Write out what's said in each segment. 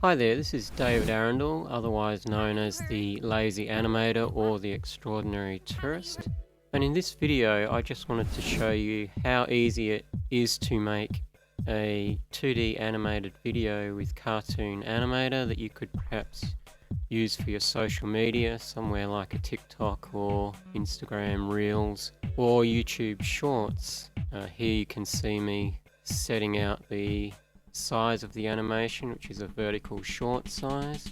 Hi there, this is David Arundel, otherwise known as the Lazy Animator or the Extraordinary Tourist. And in this video I just wanted to show you how easy it is to make a 2D animated video with Cartoon Animator that you could perhaps use for your social media, somewhere like a TikTok or Instagram Reels or YouTube Shorts. Here you can see me setting out the size of the animation, which is a vertical short size,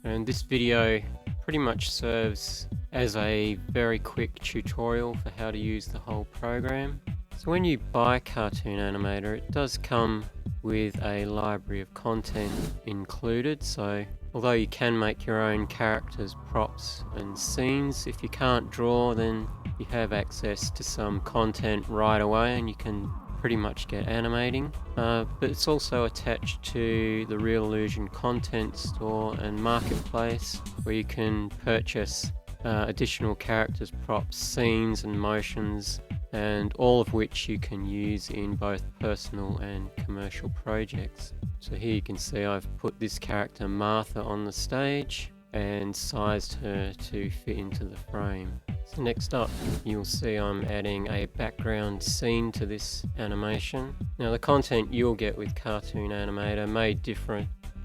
and this video pretty much serves as a very quick tutorial for how to use the whole program. So when you buy Cartoon Animator, it does come with a library of content included, so although you can make your own characters, props and scenes, if you can't draw, then you have access to some content right away and you can pretty much get animating, but it's also attached to the Reallusion content store and marketplace, where you can purchase additional characters, props, scenes and motions, and all of which you can use in both personal and commercial projects. So here you can see I've put this character Martha on the stage and sized her to fit into the frame. So next up, you'll see I'm adding a background scene to this animation. Now the content you'll get with Cartoon Animator may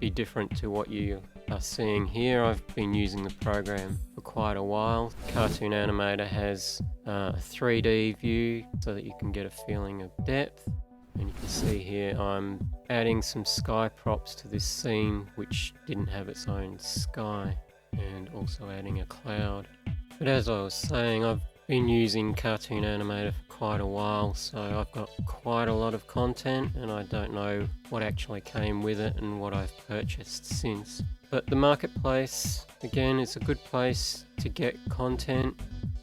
be different to what you are seeing here. I've been using the program for quite a while. Cartoon Animator has a 3D view so that you can get a feeling of depth. And you can see here I'm adding some sky props to this scene which didn't have its own sky, and also adding a cloud. But as I was saying, I've been using Cartoon Animator for quite a while, so I've got quite a lot of content and I don't know what actually came with it and what I've purchased since. But the marketplace, again, is a good place to get content.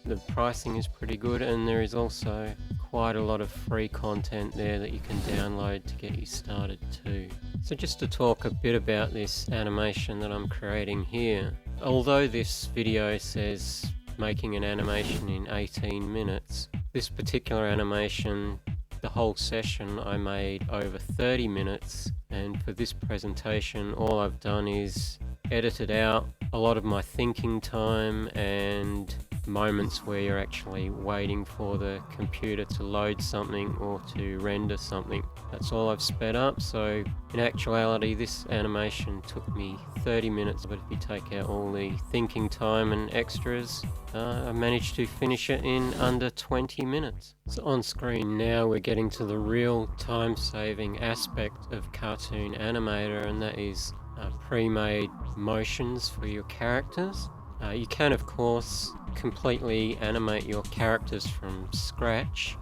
The pricing is pretty good, and there is also quite a lot of free content there that you can download to get you started too. So just to talk a bit about this animation that I'm creating here, although this video says making an animation in 18 minutes, this particular animation, the whole session, I made over 30 minutes, and for this presentation all I've done is edited out a lot of my thinking time and moments where you're actually waiting for the computer to load something or to render something. That's all I've sped up, so in actuality this animation took me 30 minutes, but if you take out all the thinking time and extras, I managed to finish it in under 20 minutes. So on screen now we're getting to the real time-saving aspect of Cartoon Animator, and that is pre-made motions for your characters. You can of course completely animate your characters from scratch,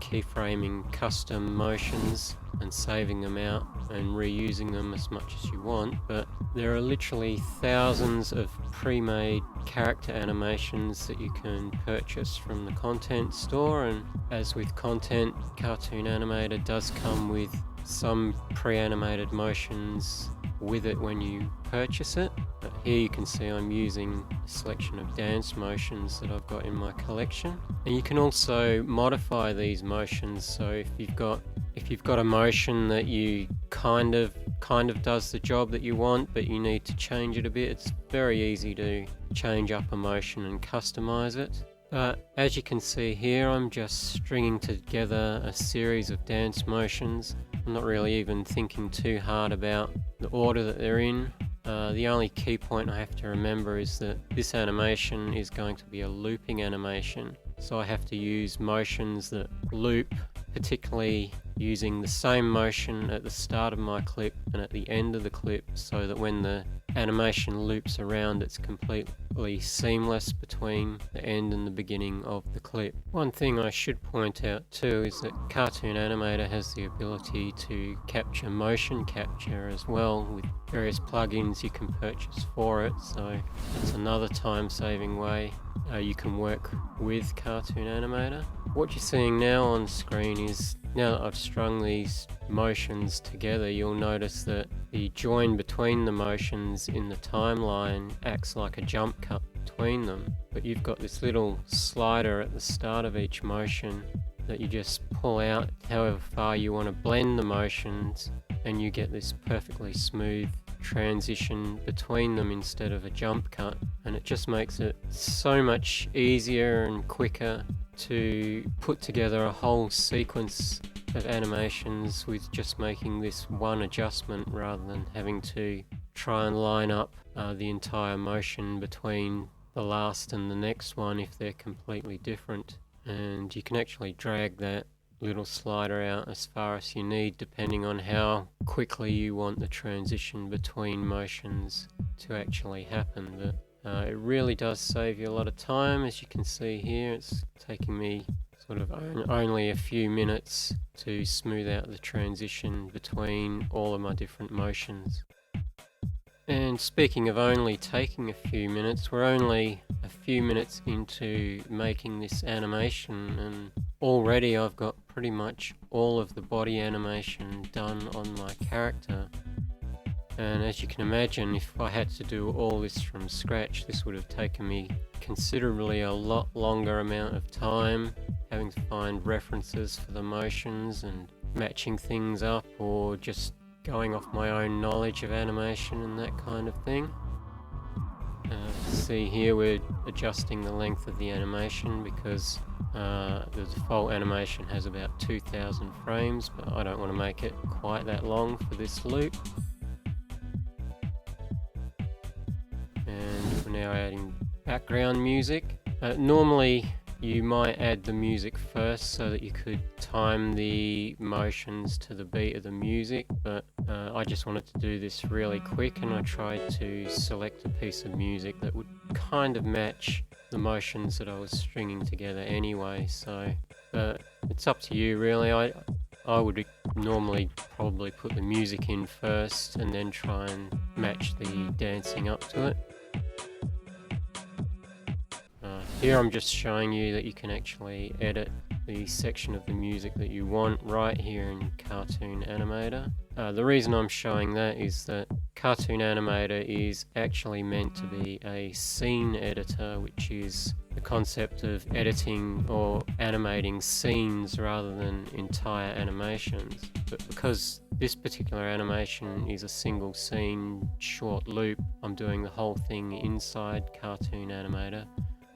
keyframing custom motions and saving them out and reusing them as much as you want, but there are literally thousands of pre-made character animations that you can purchase from the content store, and as with content, Cartoon Animator does come with some pre-animated motions with it when you purchase it. But here you can see I'm using a selection of dance motions that I've got in my collection, and you can also modify these motions. So if you've got a motion that you kind of does the job that you want, but you need to change it a bit, it's very easy to change up a motion and customize it. But as you can see here, I'm just stringing together a series of dance motions. I'm not really even thinking too hard about the order that they're in. The only key point I have to remember is that this animation is going to be a looping animation, so I have to use motions that loop, particularly using the same motion at the start of my clip and at the end of the clip, so that when the animation loops around it's completely seamless between the end and the beginning of the clip. One thing I should point out too is that Cartoon Animator has the ability to capture motion capture as well with various plugins you can purchase for it, so that's another time-saving way you can work with Cartoon Animator. What you're seeing now on screen is, now that I've strung these motions together, you'll notice that the join between the motions in the timeline acts like a jump cut between them, but you've got this little slider at the start of each motion that you just pull out however far you want to blend the motions, and you get this perfectly smooth transition between them instead of a jump cut, and it just makes it so much easier and quicker to put together a whole sequence of animations with just making this one adjustment rather than having to try and line up the entire motion between the last and the next one if they're completely different. And you can actually drag that little slider out as far as you need depending on how quickly you want the transition between motions to actually happen. But it really does save you a lot of time. As you can see here, it's taking me sort of only a few minutes to smooth out the transition between all of my different motions. And speaking of only taking a few minutes, we're only a few minutes into making this animation, and already I've got pretty much all of the body animation done on my character. And as you can imagine, if I had to do all this from scratch, this would have taken me considerably a lot longer amount of time, having to find references for the motions and matching things up, or just going off my own knowledge of animation and that kind of thing. See here we're adjusting the length of the animation because the default animation has about 2000 frames, but I don't want to make it quite that long for this loop. And we're now adding background music. Normally you might add the music first so that you could time the motions to the beat of the music, but I just wanted to do this really quick, and I tried to select a piece of music that would kind of match the motions that I was stringing together anyway. So it's up to you really. I would normally probably put the music in first and then try and match the dancing up to it. Here I'm just showing you that you can actually edit the section of the music that you want right here in Cartoon Animator. The reason I'm showing that is that Cartoon Animator is actually meant to be a scene editor, which is the concept of editing or animating scenes rather than entire animations. But because this particular animation is a single scene short loop, I'm doing the whole thing inside Cartoon Animator.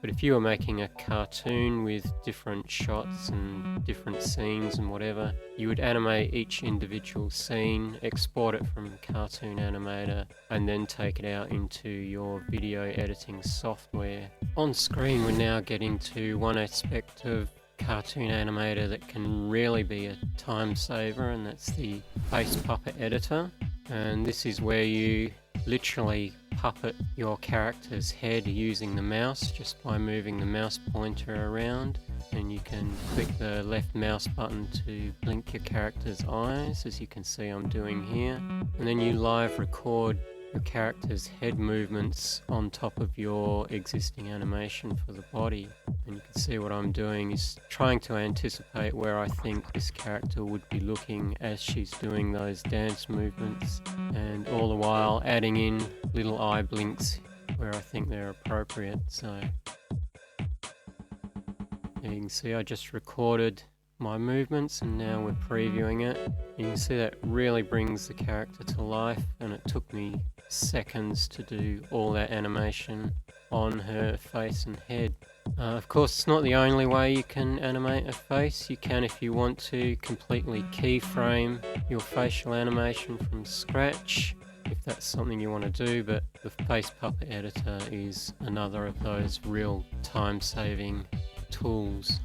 But if you were making a cartoon with different shots and different scenes and whatever, you would animate each individual scene, export it from Cartoon Animator, and then take it out into your video editing software. On screen we're now getting to one aspect of Cartoon Animator that can really be a time saver, and that's the face puppet editor. And this is where you literally puppet your character's head using the mouse just by moving the mouse pointer around, and you can click the left mouse button to blink your character's eyes, as you can see I'm doing here, and then you live record your character's head movements on top of your existing animation for the body. And you can see what I'm doing is trying to anticipate where I think this character would be looking as she's doing those dance movements, and all the while adding in little eye blinks where I think they're appropriate. So you can see I just recorded my movements and now we're previewing it. You can see that really brings the character to life, and it took me seconds to do all that animation on her face and head. Of course, it's not the only way you can animate a face. You can, if you want to, completely keyframe your facial animation from scratch, if that's something you want to do, but the face puppet editor is another of those real time-saving tools.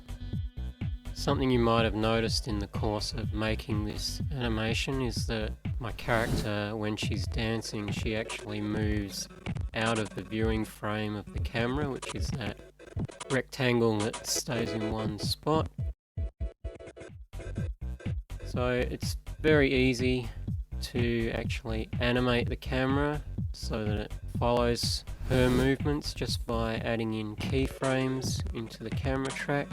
Something you might have noticed in the course of making this animation is that my character, when she's dancing, she actually moves out of the viewing frame of the camera, which is that rectangle that stays in one spot. So it's very easy to actually animate the camera so that it follows her movements just by adding in keyframes into the camera track.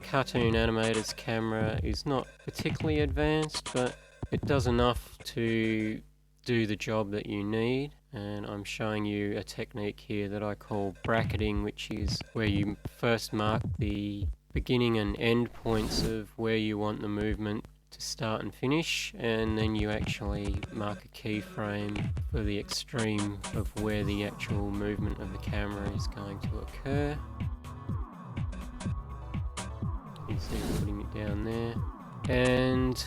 Cartoon Animator's camera is not particularly advanced, but it does enough to do the job that you need. And I'm showing you a technique here that I call bracketing, which is where you first mark the beginning and end points of where you want the movement to start and finish, and then you actually mark a keyframe for the extreme of where the actual movement of the camera is going to occur. You can see putting it down there, and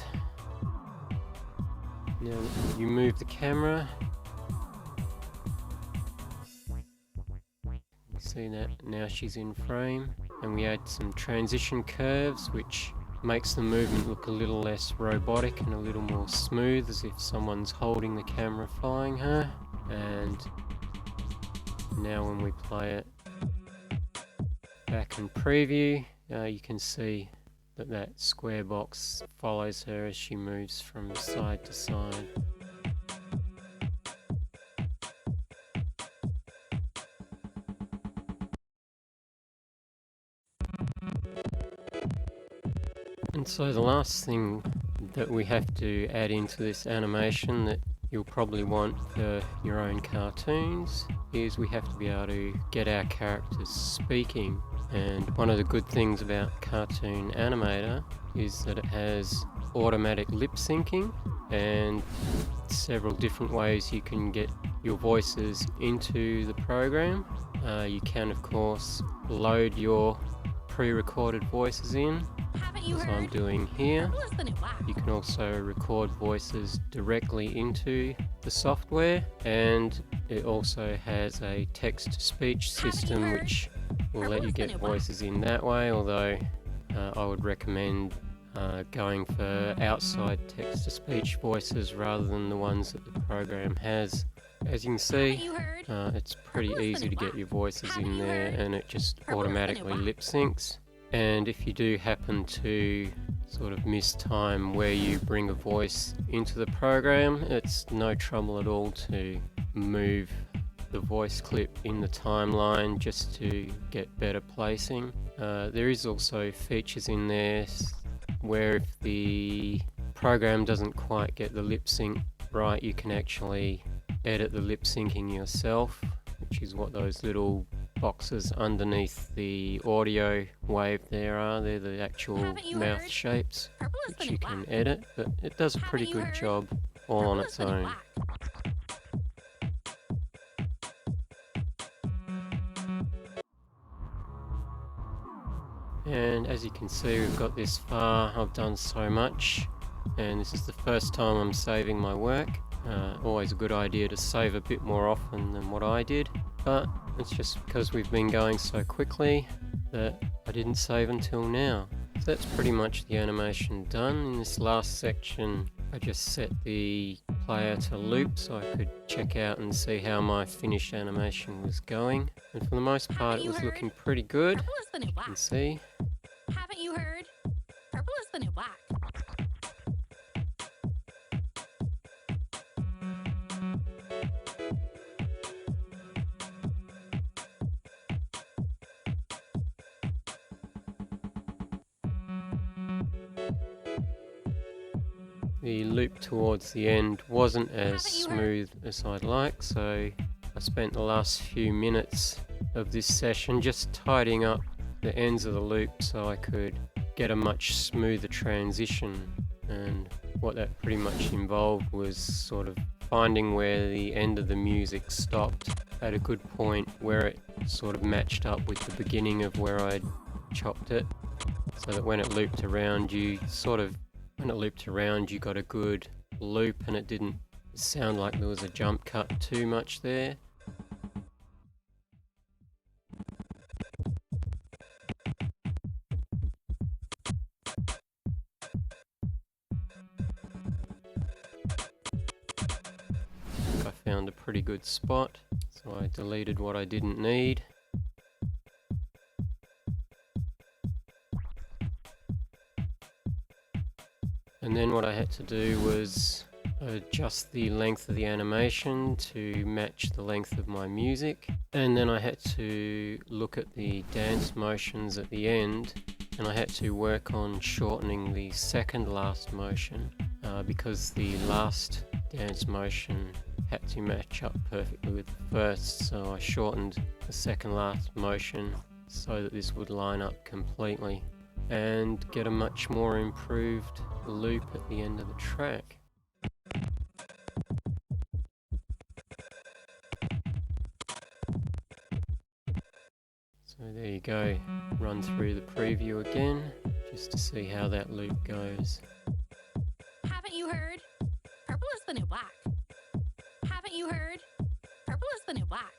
now you move the camera. You see that now she's in frame, and we add some transition curves which makes the movement look a little less robotic and a little more smooth, as if someone's holding the camera following her. And now when we play it back in preview, you can see that that square box follows her as she moves from side to side. And so the last thing that we have to add into this animation that you'll probably want for your own cartoons is we have to be able to get our characters speaking. And one of the good things about Cartoon Animator is that it has automatic lip syncing and several different ways you can get your voices into the program. You can of course load your pre-recorded voices in, as I'm doing here. You can also record voices directly into the software, and it also has a text-to-speech system which will let you get voices in that way, although I would recommend going for outside text-to-speech voices rather than the ones that the program has. As you can see, it's pretty easy to get your voices in there, and it just automatically lip syncs. And if you do happen to sort of miss time where you bring a voice into the program, it's no trouble at all to move the voice clip in the timeline just to get better placing. There is also features in there where if the program doesn't quite get the lip sync right, you can actually edit the lip syncing yourself, which is what those little boxes underneath the audio wave there are. They're the actual mouth shapes which you can edit, but it does a pretty good job all on its own. And as you can see, we've got this far. I've done so much, and this is the first time I'm saving my work. Always a good idea to save a bit more often than what I did, but it's just because we've been going so quickly that I didn't save until now. So that's pretty much the animation done. In this last section, I just set the player to loop so I could check out and see how my finished animation was going. And for the most part, it was looking pretty good. You can see. Haven't you heard? Purple is the new black. The loop towards the end wasn't as smooth as I'd like, so I spent the last few minutes of this session just tidying up the ends of the loop so I could get a much smoother transition. And what that pretty much involved was sort of finding where the end of the music stopped at a good point where it sort of matched up with the beginning of where I'd chopped it, so that when it looped around you got a good loop and it didn't sound like there was a jump cut too much there. I found a pretty good spot, so I deleted what I didn't need. And then what I had to do was adjust the length of the animation to match the length of my music. And then I had to look at the dance motions at the end, and I had to work on shortening the second last motion because the last dance motion had to match up perfectly with the first, so I shortened the second last motion so that this would line up completely. and get a much more improved loop at the end of the track. So there you go, run through the preview again just to see how that loop goes. Haven't you heard? Purple is the new black. Haven't you heard? Purple is the new black.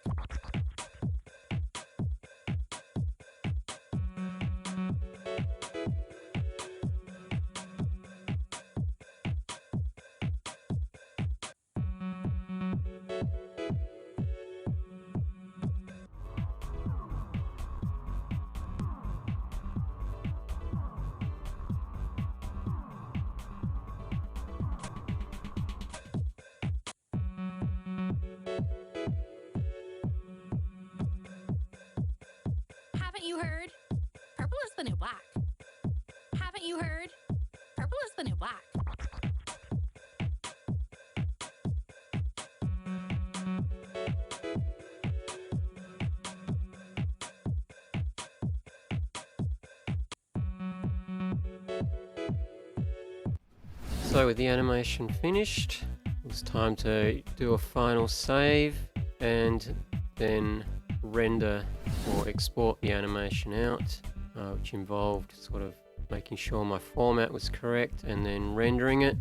Haven't you heard? Purple is the new black. Haven't you heard? Purple is the new black. So with the animation finished, it's time to do a final save and then render or export the animation out, which involved sort of making sure my format was correct and then rendering it.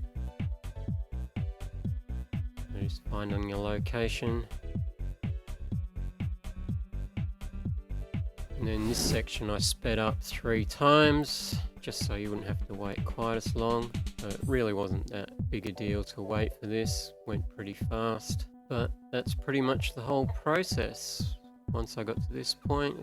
So just finding your location. And then this section I sped up 3 times just so you wouldn't have to wait quite as long. It really wasn't that big a deal to wait for this, went pretty fast. But that's pretty much the whole process. Once I got to this point,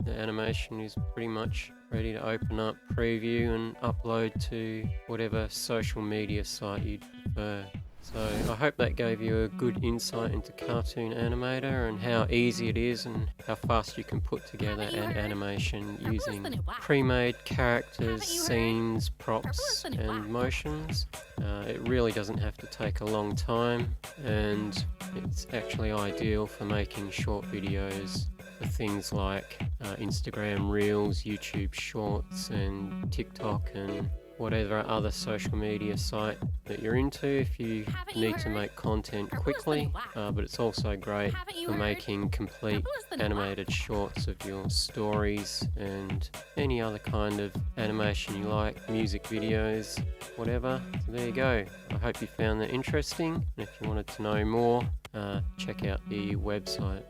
the animation is pretty much ready to open up, preview and upload to whatever social media site you'd prefer. So I hope that gave you a good insight into Cartoon Animator and how easy it is and how fast you can put together an animation using pre-made characters, scenes, props and motions. It really doesn't have to take a long time, and it's actually ideal for making short videos for things like Instagram Reels, YouTube Shorts and TikTok and whatever other social media site that you're into if you need to make content quickly, but it's also great for making complete animated shorts of your stories and any other kind of animation you like, music videos, whatever. So there you go. I hope you found that interesting, and if you wanted to know more, check out the website.